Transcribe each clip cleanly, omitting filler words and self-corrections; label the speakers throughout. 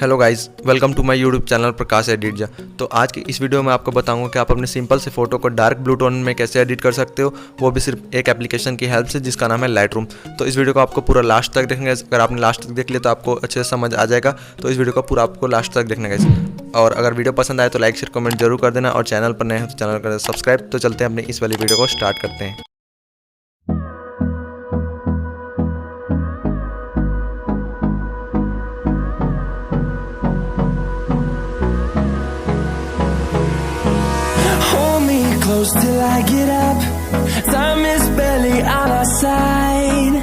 Speaker 1: Hello guys, welcome to my YouTube channel Prakash edit जा। तो आज की इस वीडियो में आपको बताऊंगा कि आप अपने सिंपल से फ़ोटो को डार्क ब्लू टोन में कैसे एडिट कर सकते हो, वो भी सिर्फ एक एप्लीकेशन की हेल्प से जिसका नाम है लाइटरूम। तो इस वीडियो को आपको पूरा लास्ट तक देखेंगे। अगर आपने लास्ट तक देख लिया तो आपको अच्छे से समझ आ जाएगा। तो इस वीडियो को पूरा आपको लास्ट तक देखना गाइस। और अगर वीडियो पसंद आए तो लाइक शेयर कमेंट जरूर कर देना, और चैनल पर नए हो तो चैनल कर सब्सक्राइब। तो चलते हैं अपनी इस वाली वीडियो को स्टार्ट करते हैं।
Speaker 2: Close till I get up. Time is barely on our side.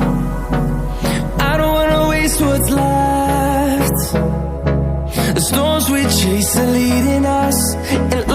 Speaker 2: I don't wanna waste what's left. The storms we chase are leading us, and